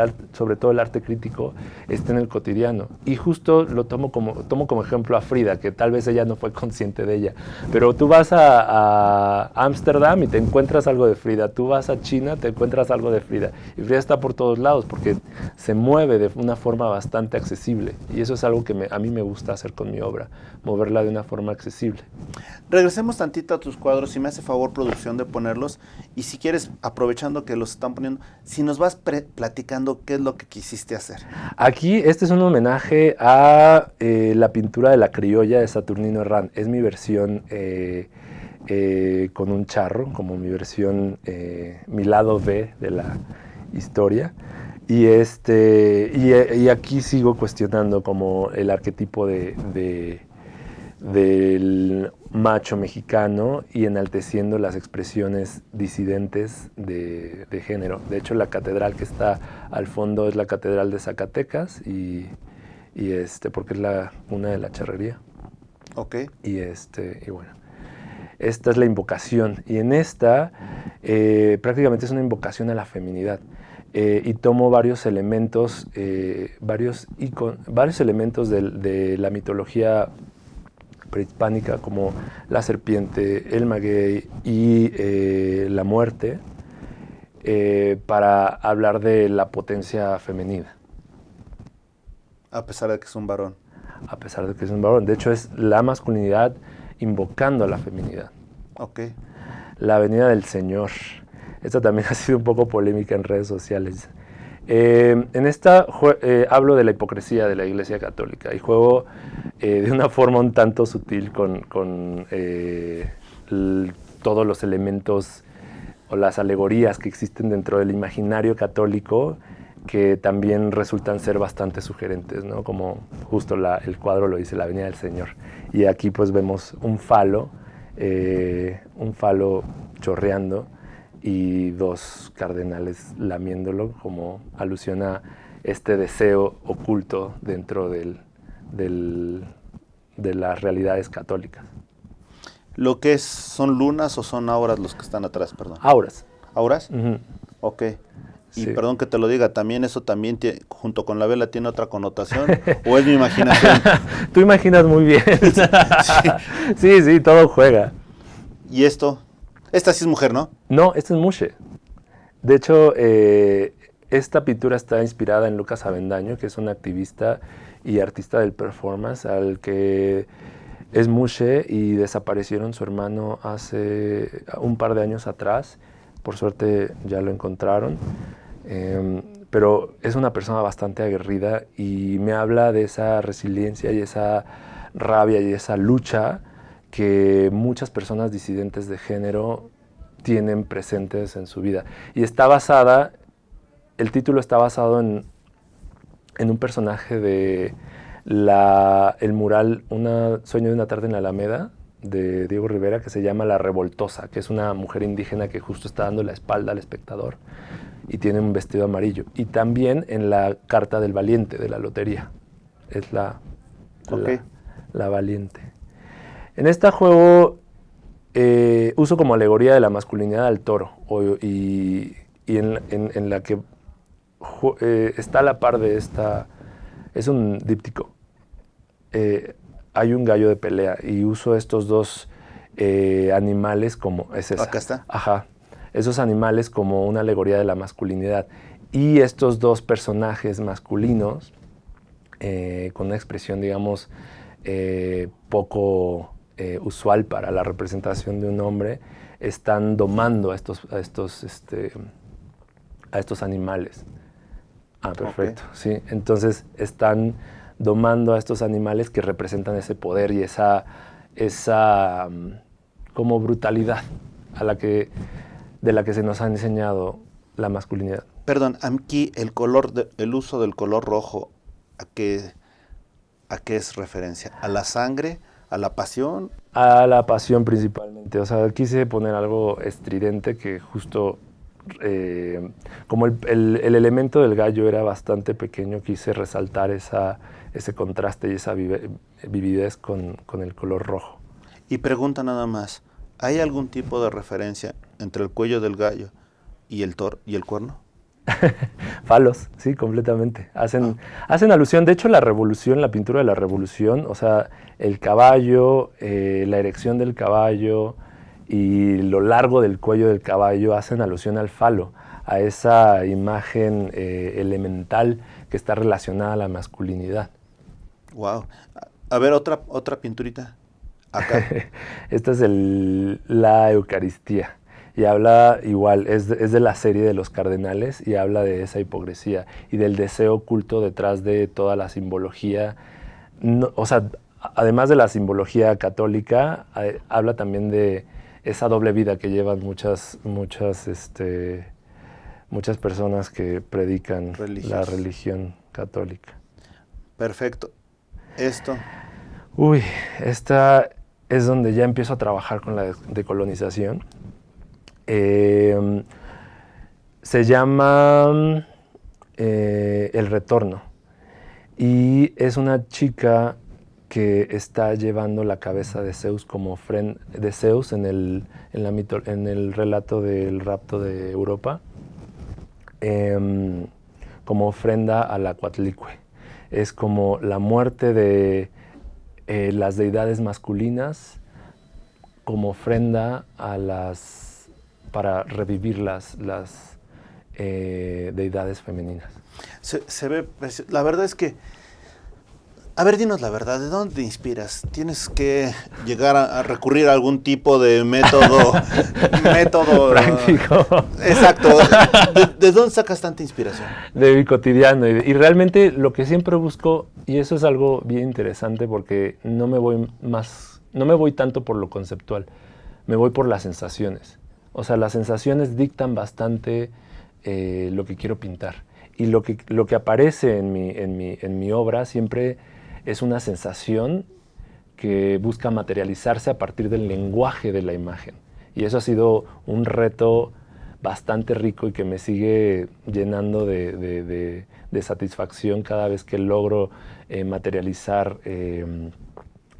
todo el arte crítico, esté en el cotidiano. Y justo lo tomo como ejemplo a Frida, que tal vez ella no fue consciente de ella. Pero tú vas a Ámsterdam y te encuentras algo de Frida. Tú vas a China, te encuentras algo de Frida. Y Frida está por todos lados porque se mueve de una forma bastante accesible. Y eso es algo que a mí me gusta hacer con mi obra, moverla de una forma accesible. Regresemos tantito a tus cuadros, si me hace favor producción de ponerlos, y si quieres, aprovechando que los están poniendo, si nos vas platicando qué es lo que quisiste hacer. Aquí este es un homenaje a la pintura de la criolla de Saturnino Herrán. Es mi versión con un charro, como mi versión, mi lado B de la historia. Y aquí sigo cuestionando como el arquetipo del macho mexicano y enalteciendo las expresiones disidentes de género. De hecho, la catedral que está al fondo es la Catedral de Zacatecas porque es la cuna de la charrería. Ok. Y bueno, esta es la invocación. Y en esta prácticamente es una invocación a la feminidad. Y tomo varios elementos, varios elementos de la mitología prehispánica, como la serpiente, el maguey y la muerte, para hablar de la potencia femenina. A pesar de que es un varón. A pesar de que es un varón. De hecho, es la masculinidad invocando a la feminidad. Ok. La venida del Señor. Esta también ha sido un poco polémica en redes sociales. En esta hablo de la hipocresía de la Iglesia Católica y juego de una forma un tanto sutil con todos los elementos o las alegorías que existen dentro del imaginario católico, que también resultan ser bastante sugerentes, ¿no? Como justo el cuadro lo dice, la venida del Señor. Y aquí pues vemos un falo chorreando y dos cardenales lamiéndolo, como alusión a este deseo oculto dentro de las realidades católicas. ¿Lo que son lunas o son auras los que están atrás, perdón? Auras. ¿Auras? Uh-huh. Ok. Y Sí. perdón que te lo diga, también eso también junto con la vela tiene otra connotación, ¿o es mi imaginación? Tú imaginas muy bien. Sí, todo juega. ¿Y esto? Esta sí es mujer, ¿no? No, esta es Mushe. De hecho, esta pintura está inspirada en Lucas Avendaño, que es un activista y artista del performance, al que es Mushe y desaparecieron su hermano hace un par de años atrás. Por suerte ya lo encontraron. Pero es una persona bastante aguerrida y me habla de esa resiliencia y esa rabia y esa lucha que muchas personas disidentes de género tienen presentes en su vida. Y el título está basado en un personaje de el mural Sueño de una tarde en la Alameda, de Diego Rivera, que se llama La Revoltosa, que es una mujer indígena que justo está dando la espalda al espectador y tiene un vestido amarillo. Y también en la Carta del Valiente de la lotería. Es la Valiente. En este juego uso como alegoría de la masculinidad al toro, y en la que está a la par de esta. Es un díptico. hay un gallo de pelea y uso estos dos animales como... Es esa. Acá está. Ajá. Esos animales como una alegoría de la masculinidad. Y estos dos personajes masculinos, con una expresión, digamos, poco usual para la representación de un hombre, están domando a estos animales. Ah, perfecto. Okay. Sí. Entonces están domando a estos animales que representan ese poder y esa como brutalidad de la que se nos ha enseñado la masculinidad. Perdón, aquí el uso del color rojo, ¿a qué es referencia? ¿A la sangre? ¿A la pasión? A la pasión principalmente. O sea, quise poner algo estridente que justo, como el elemento del gallo era bastante pequeño, quise resaltar ese contraste y esa vividez con el color rojo. Y pregunta nada más, ¿hay algún tipo de referencia entre el cuello del gallo y el cuerno? Falos, sí, completamente. Hacen alusión, de hecho la pintura de la revolución, o sea, el caballo, la erección del caballo y lo largo del cuello del caballo hacen alusión al falo, a esa imagen elemental que está relacionada a la masculinidad. Wow. A ver, otra pinturita. Acá. Esta es la Eucaristía. Y habla igual, es de la serie de los cardenales y habla de esa hipocresía y del deseo oculto detrás de toda la simbología. No, o sea, además de la simbología católica, habla también de esa doble vida que llevan muchas personas que predican la religión católica. Perfecto. Esto. Uy, esta es donde ya empiezo a trabajar con la decolonización. Se llama El Retorno y es una chica que está llevando la cabeza de Zeus como de Zeus en el relato del rapto de Europa, como ofrenda a la Coatlicue. Es como la muerte de las deidades masculinas como ofrenda para revivir las deidades femeninas. Se ve precioso. La verdad es que, a ver, dinos la verdad, ¿de dónde te inspiras? ¿Tienes que llegar a recurrir a algún tipo de método práctico? Exacto. ¿De dónde sacas tanta inspiración? De mi cotidiano. Y realmente lo que siempre busco, y eso es algo bien interesante porque no me voy tanto por lo conceptual, me voy por las sensaciones. O sea, las sensaciones dictan bastante lo que quiero pintar. Y lo que aparece en mi obra siempre es una sensación que busca materializarse a partir del lenguaje de la imagen. Y eso ha sido un reto bastante rico y que me sigue llenando de satisfacción cada vez que logro materializar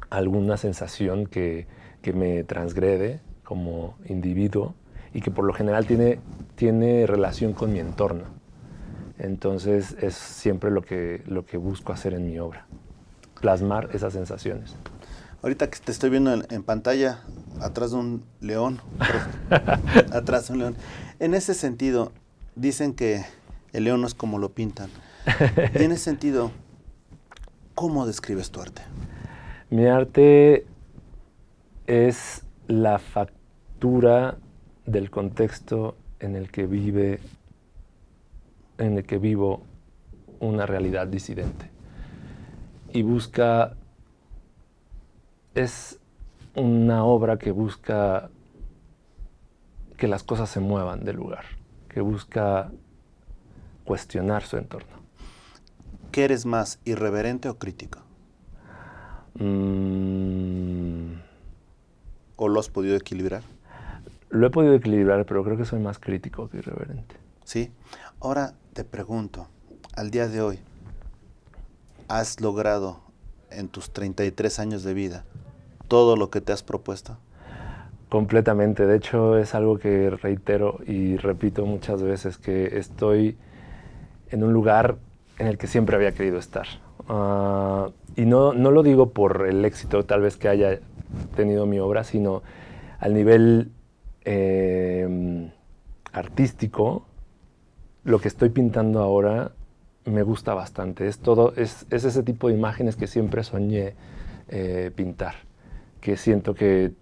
alguna sensación que me transgrede como individuo y que por lo general tiene relación con mi entorno. Entonces es siempre lo que busco hacer en mi obra, plasmar esas sensaciones. Ahorita que te estoy viendo en pantalla, atrás de un león, atrás de un león. En ese sentido, dicen que el león no es como lo pintan. Y en ese sentido, ¿cómo describes tu arte? Mi arte es la factura del contexto en el que vivo una realidad disidente. Y es una obra que busca que las cosas se muevan del lugar, que busca cuestionar su entorno. ¿Qué eres más, irreverente o crítico? ¿O lo has podido equilibrar? Lo he podido equilibrar, pero creo que soy más crítico que irreverente. Sí. Ahora te pregunto, al día de hoy, ¿has logrado en tus 33 años de vida todo lo que te has propuesto? Completamente. De hecho, es algo que reitero y repito muchas veces, que estoy en un lugar en el que siempre había querido estar. Y no lo digo por el éxito tal vez que haya tenido mi obra, sino al nivel artístico, lo que estoy pintando ahora me gusta bastante. Es ese tipo de imágenes que siempre soñé pintar, que siento que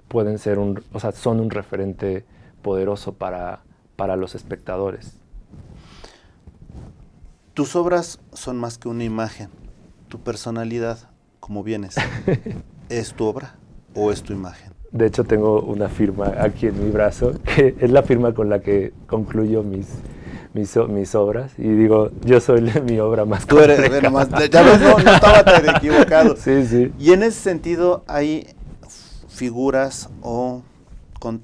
pueden ser son un referente poderoso para los espectadores. Tus obras son más que una imagen. Tu personalidad, como vienes, ¿es tu obra o es tu imagen? De hecho, tengo una firma aquí en mi brazo, que es la firma con la que concluyo mis obras. Y digo, yo soy mi obra más Tú eres, bueno, ya ves, no estaba tan equivocado. Sí, sí. Y en ese sentido, hay figuras o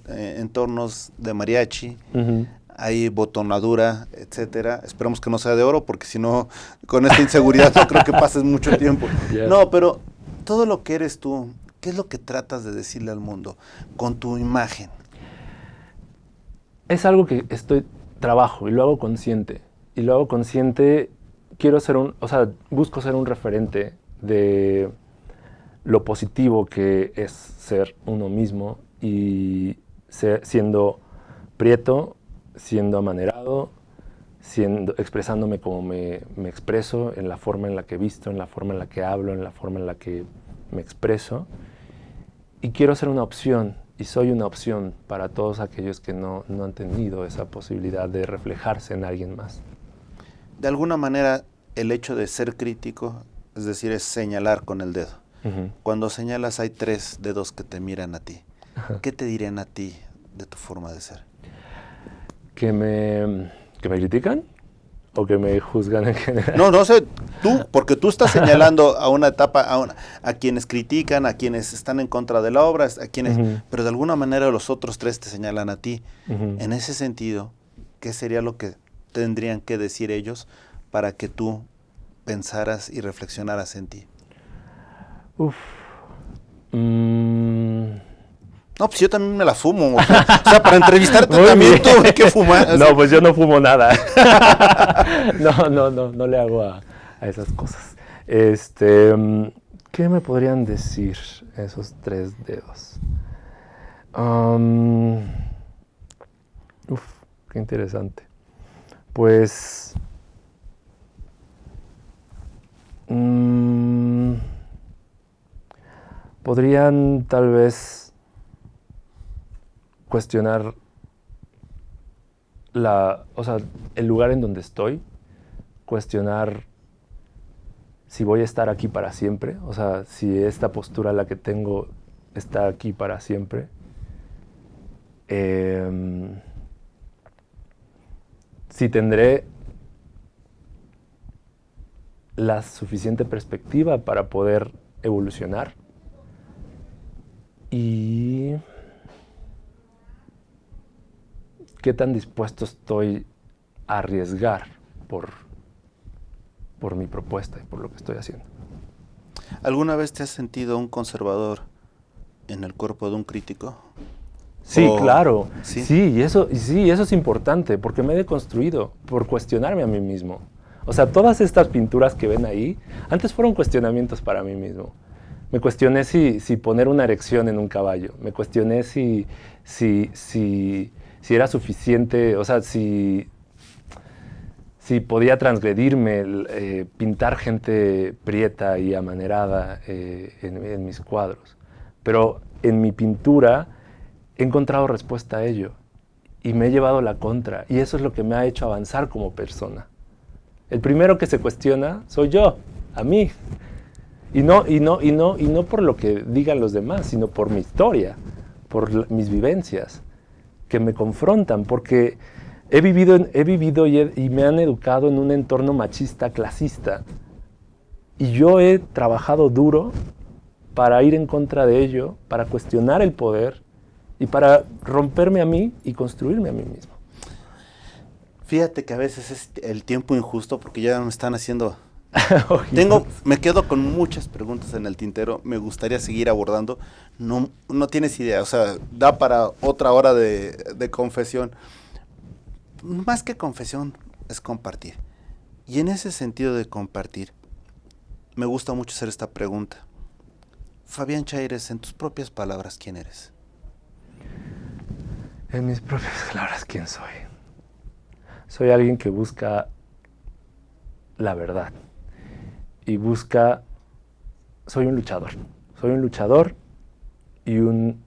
entornos de mariachi, Uh-huh. hay botonadura, etcétera. Esperemos que no sea de oro, porque si no, con esta inseguridad no creo que pases mucho tiempo. Yeah. No, pero todo lo que eres tú, ¿qué es lo que tratas de decirle al mundo con tu imagen? Es algo que trabajo y lo hago consciente. Y lo hago consciente, busco ser un referente de lo positivo que es ser uno mismo y siendo prieto, siendo amanerado, expresándome como me expreso, en la forma en la que visto, en la forma en la que hablo, en la forma en la que me expreso. Y quiero ser una opción, y soy una opción para todos aquellos que no han tenido esa posibilidad de reflejarse en alguien más. De alguna manera, el hecho de ser crítico, es decir, es señalar con el dedo. Uh-huh. Cuando señalas, hay 3 dedos que te miran a ti. Uh-huh. ¿Qué te dirían a ti de tu forma de ser? ¿Que me critican? ¿O que me juzgan en general? No sé, porque tú estás señalando a una etapa, a quienes critican, a quienes están en contra de la obra, a quienes, Uh-huh. pero de alguna manera los otros 3 te señalan a ti. Uh-huh. En ese sentido, ¿qué sería lo que tendrían que decir ellos para que tú pensaras y reflexionaras en ti? Uf. No, pues yo también me la fumo. O sea, para entrevistarte Muy también bien. tuve que fumar. No, pues yo no fumo nada. No le hago a esas cosas. ¿Qué me podrían decir esos 3 dedos? Qué interesante. Pues podrían tal vez cuestionar el lugar en donde estoy, cuestionar si voy a estar aquí para siempre, o sea, si esta postura la que tengo está aquí para siempre. Si tendré la suficiente perspectiva para poder evolucionar. Y qué tan dispuesto estoy a arriesgar por mi propuesta y por lo que estoy haciendo. ¿Alguna vez te has sentido un conservador en el cuerpo de un crítico? Sí, claro. ¿Sí? Sí, eso es importante, porque me he deconstruido por cuestionarme a mí mismo. O sea, todas estas pinturas que ven ahí, antes fueron cuestionamientos para mí mismo. Me cuestioné si poner una erección en un caballo. Me cuestioné si era suficiente, o sea, si podía transgredirme pintar gente prieta y amanerada en mis cuadros. Pero en mi pintura he encontrado respuesta a ello y me he llevado la contra, y eso es lo que me ha hecho avanzar como persona. El primero que se cuestiona soy yo, a mí. Y no por lo que digan los demás, sino por mi historia, por mis vivencias, que me confrontan, porque he vivido y me han educado en un entorno machista, clasista. Y yo he trabajado duro para ir en contra de ello, para cuestionar el poder y para romperme a mí y construirme a mí mismo. Fíjate que a veces es el tiempo injusto, porque ya me están haciendo... Ojitos. Me quedo con muchas preguntas en el tintero, me gustaría seguir abordando, no tienes idea, o sea, da para otra hora de confesión. Más que confesión, es compartir. Y en ese sentido de compartir, me gusta mucho hacer esta pregunta. Fabián Chaires, en tus propias palabras, ¿quién eres? En mis propias palabras, ¿quién soy? Soy alguien que busca la verdad y soy un luchador y un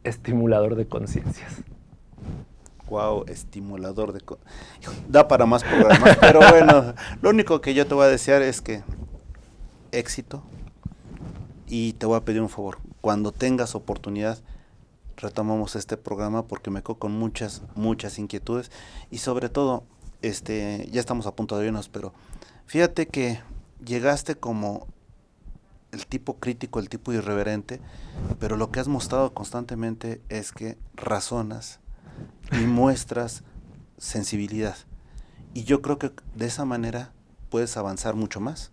estimulador de conciencias. Wow, estimulador de... Da para más programas, pero bueno, lo único que yo te voy a desear es que éxito, y te voy a pedir un favor, cuando tengas oportunidad, retomamos este programa porque me quedo con muchas inquietudes, y sobre todo, ya estamos a punto de irnos, pero fíjate que llegaste como el tipo crítico, el tipo irreverente, pero lo que has mostrado constantemente es que razonas y muestras sensibilidad. Y yo creo que de esa manera puedes avanzar mucho más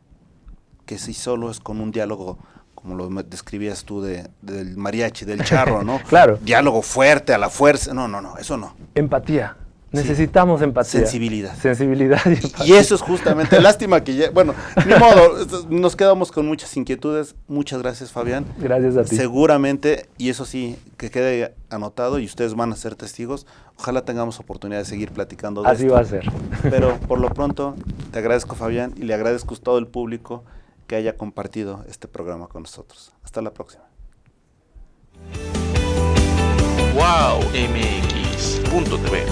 que si solo es con un diálogo, como lo describías tú del mariachi, del charro, ¿no? Claro. Diálogo fuerte, a la fuerza. No, eso no. Empatía. Necesitamos empatía. Sensibilidad. Sensibilidad y empatía. Y eso es justamente, lástima que ya, bueno, ni modo, nos quedamos con muchas inquietudes. Muchas gracias, Fabián. Gracias a ti. Seguramente, y eso sí, que quede anotado y ustedes van a ser testigos, ojalá tengamos oportunidad de seguir platicando de Así esto. va a ser. Pero por lo pronto, te agradezco, Fabián, y le agradezco a todo el público que haya compartido este programa con nosotros. Hasta la próxima. Wow MX.tv